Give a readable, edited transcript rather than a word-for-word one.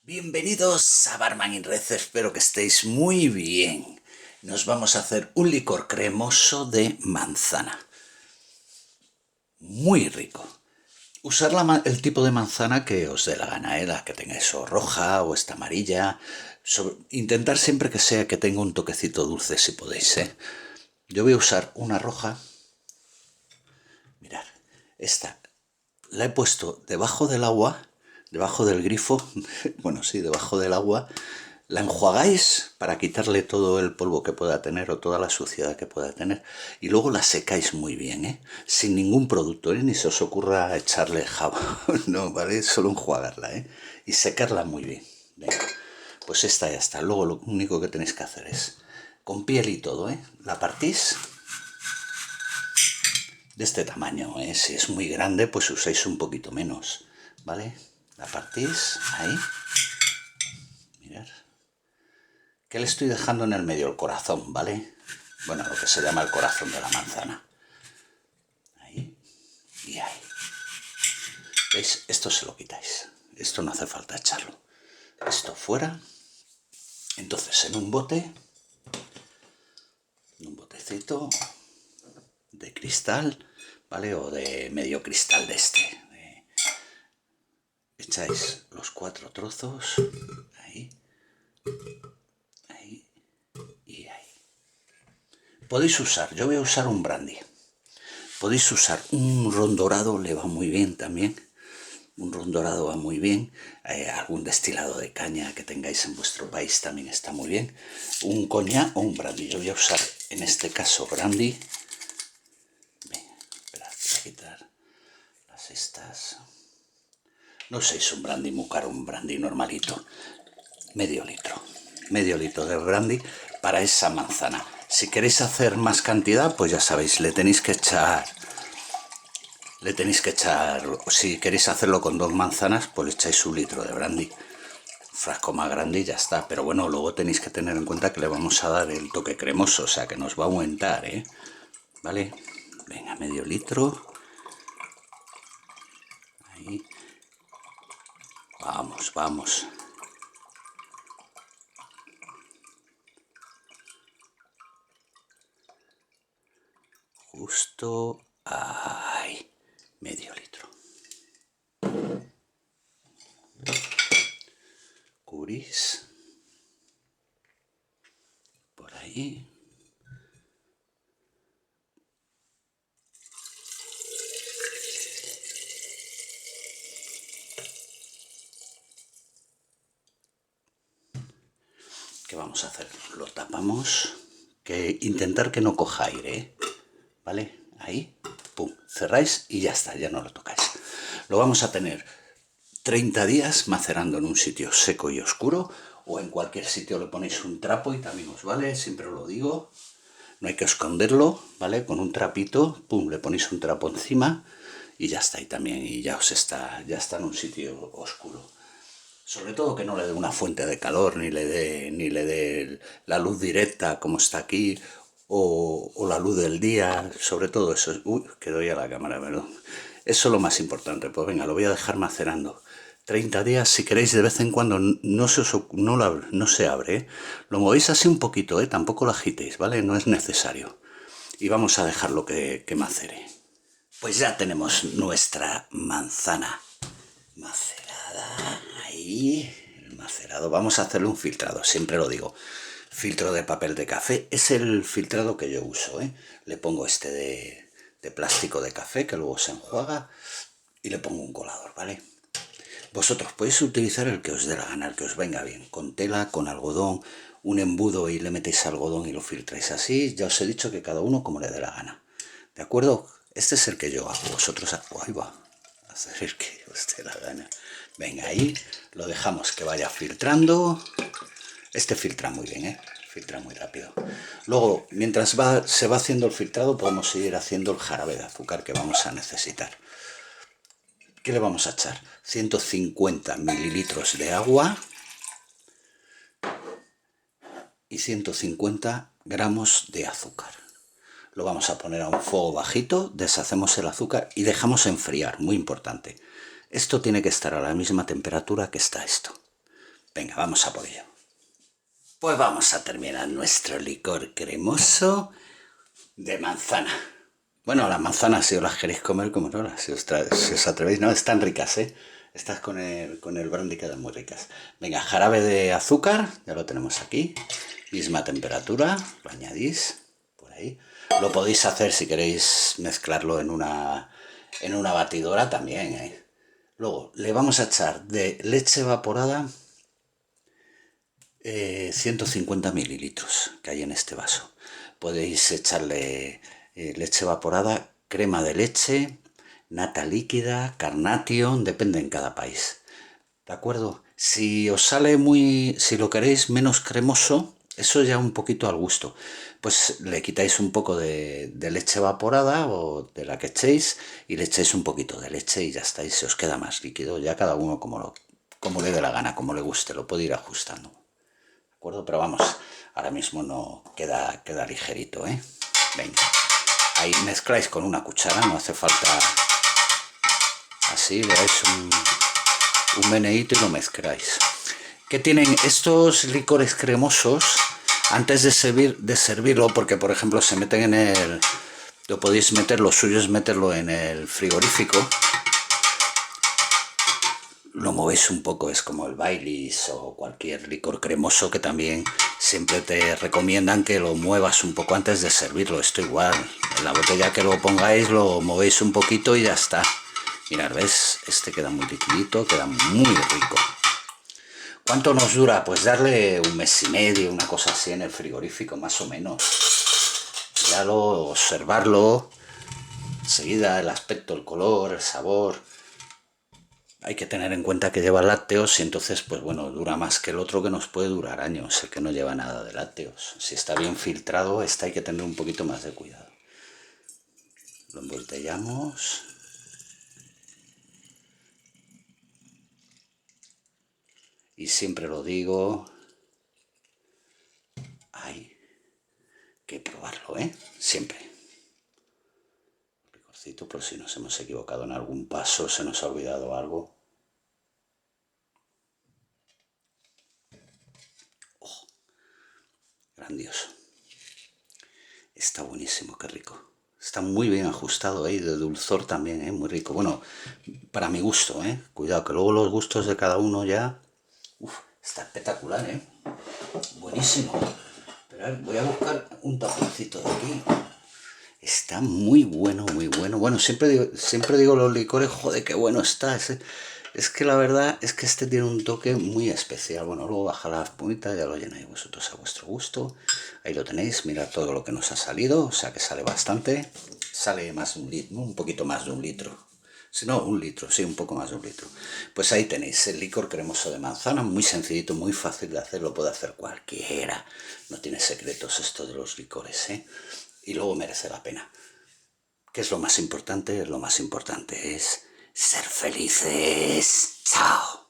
Bienvenidos a Barman in Red, espero que estéis muy bien. Nos vamos a hacer un licor cremoso de manzana. Muy rico. Usar el tipo de manzana que os dé la gana, la que tengáis o roja o esta amarilla. Intentar siempre que sea que tenga un toquecito dulce si podéis, Yo voy a usar una roja. Mirad, esta la he puesto debajo del agua, debajo del grifo, bueno, sí, debajo del agua. La enjuagáis para quitarle todo el polvo que pueda tener o toda la suciedad que pueda tener y luego la secáis muy bien, sin ningún producto, ni se os ocurra echarle jabón, no, ¿vale? Solo enjuagarla, y secarla muy bien. Venga, pues esta ya está. Luego lo único que tenéis que hacer es, con piel y todo, la partís de este tamaño, si es muy grande pues usáis un poquito menos, ¿vale? La partís ahí, mirad. ¿Qué le estoy dejando en el medio? El corazón, ¿vale? Bueno, lo que se llama el corazón de la manzana. Ahí y ahí. ¿Veis? Esto se lo quitáis. Esto no hace falta echarlo. Esto fuera. Entonces en un botecito de cristal, ¿vale? O de medio cristal de este. Echáis los 4 trozos. Ahí. Ahí. Y ahí. Podéis usar, yo voy a usar un brandy. Podéis usar un ron dorado, le va muy bien también. Un ron dorado va muy bien. Algún destilado de caña que tengáis en vuestro país también está muy bien. Un coñac o un brandy. Yo voy a usar en este caso brandy. Venga, esperad, voy a quitar las estas. No uséis un brandy muy caro, un brandy normalito. Medio litro de brandy para esa manzana. Si queréis hacer más cantidad, pues ya sabéis, le tenéis que echar, si queréis hacerlo con 2 manzanas, pues le echáis 1 litro de brandy. Frasco más grande y ya está. Pero bueno, luego tenéis que tener en cuenta que le vamos a dar el toque cremoso, o sea que nos va a aumentar, ¿vale? Venga, medio litro. Ahí. Vamos, vamos. Justo ahí. Medio litro. Cubrís. Por ahí. ¿Qué vamos a hacer? Lo tapamos. Intentar que no coja aire, ¿vale? Ahí, pum, cerráis y ya está, ya no lo tocáis. Lo vamos a tener 30 días macerando en un sitio seco y oscuro, o en cualquier sitio le ponéis un trapo y también os vale, siempre os lo digo. No hay que esconderlo, ¿vale? Con un trapito, pum, le ponéis un trapo encima y ya está, y también, y ya está en un sitio oscuro. Sobre todo que no le dé una fuente de calor, ni le dé la luz directa como está aquí, o la luz del día, sobre todo eso. Uy, que doy a la cámara, perdón. Eso es lo más importante. Pues venga, lo voy a dejar macerando 30 días. Si queréis, de vez en cuando no se abre, Lo movéis así un poquito, tampoco lo agitéis, ¿vale? No es necesario. Y vamos a dejarlo que macere. Pues ya tenemos nuestra manzana macerada. Ahí, el macerado. Vamos a hacerle un filtrado, siempre lo digo. Filtro de papel de café, es el filtrado que yo uso, Le pongo este de plástico de café que luego se enjuaga y le pongo un colador, ¿vale? Vosotros podéis utilizar el que os dé la gana, el que os venga bien, con tela, con algodón, un embudo y le metéis algodón y lo filtráis así. Ya os he dicho que cada uno como le dé la gana, ¿de acuerdo? Este es el que yo hago, vosotros ahí va, hacer el que os dé la gana. Venga, ahí lo dejamos que vaya filtrando. Este filtra muy bien, filtra muy rápido. Luego, mientras se va haciendo el filtrado, podemos seguir haciendo el jarabe de azúcar que vamos a necesitar. ¿Qué le vamos a echar? 150 mililitros de agua y 150 gramos de azúcar. Lo vamos a poner a un fuego bajito, deshacemos el azúcar y dejamos enfriar, muy importante. Esto tiene que estar a la misma temperatura que está esto, Venga, vamos a por ello. Pues vamos a terminar nuestro licor cremoso de manzana. Bueno, las manzanas, si os las queréis comer, como no, si os atrevéis, no, están ricas, ¿eh? Estas con el brandy quedan muy ricas. Venga, jarabe de azúcar, ya lo tenemos aquí. Misma temperatura, lo añadís por ahí. Lo podéis hacer si queréis mezclarlo en una batidora también, ¿eh? Luego le vamos a echar de leche evaporada 150 mililitros que hay en este vaso. Podéis echarle leche evaporada, crema de leche, nata líquida, Carnation, depende en cada país. ¿De acuerdo? Si os sale si lo queréis menos cremoso, eso ya un poquito al gusto. Pues le quitáis un poco de leche evaporada o de la que echéis y le echéis un poquito de leche y ya está, y se os queda más líquido. Ya cada uno como le dé la gana, como le guste, lo puede ir ajustando. ¿De acuerdo? Pero vamos, ahora mismo no queda ligerito, ¿eh? Venga, ahí mezcláis con una cuchara, no hace falta así, le dais un meneíto y lo mezcláis. ¿Qué tienen estos licores cremosos? Antes de servirlo, porque por ejemplo se meten lo podéis meter, lo suyo es meterlo en el frigorífico. Lo movéis un poco, es como el Baileys o cualquier licor cremoso que también siempre te recomiendan que lo muevas un poco antes de servirlo. Esto igual, en la botella que lo pongáis lo movéis un poquito y ya está. Mirad, ¿ves? Este queda muy liquidito, queda muy rico. ¿Cuánto nos dura? Pues darle un mes y medio, una cosa así en el frigorífico, más o menos. Ya observarlo, enseguida el aspecto, el color, el sabor. Hay que tener en cuenta que lleva lácteos y entonces, pues bueno, dura más que el otro que nos puede durar años, el que no lleva nada de lácteos. Si está bien filtrado, hay que tener un poquito más de cuidado. Lo embotellamos. Y siempre lo digo, hay que probarlo, ¿eh? Siempre. Ricorcito, por si nos hemos equivocado en algún paso, se nos ha olvidado algo. Oh, grandioso. Está buenísimo, qué rico. Está muy bien ajustado ahí, de dulzor también, muy rico. Bueno, para mi gusto, cuidado, que luego los gustos de cada uno ya... Uf, está espectacular, buenísimo. Pero a ver, voy a buscar un taponcito de aquí. Está muy bueno, muy bueno. Bueno, siempre digo los licores, joder, qué bueno está. Es que la verdad es que este tiene un toque muy especial. Bueno, luego baja la espumita, ya lo llenáis vosotros a vuestro gusto. Ahí lo tenéis, mirad todo lo que nos ha salido, o sea que sale bastante. Sale más de un litro, un poquito más de un litro. Si no, un litro, sí, un poco más de un litro. Pues ahí tenéis el licor cremoso de manzana, muy sencillito, muy fácil de hacer, lo puede hacer cualquiera. No tiene secretos esto de los licores, Y luego merece la pena. ¿Qué es lo más importante? Lo más importante es ser felices. ¡Chao!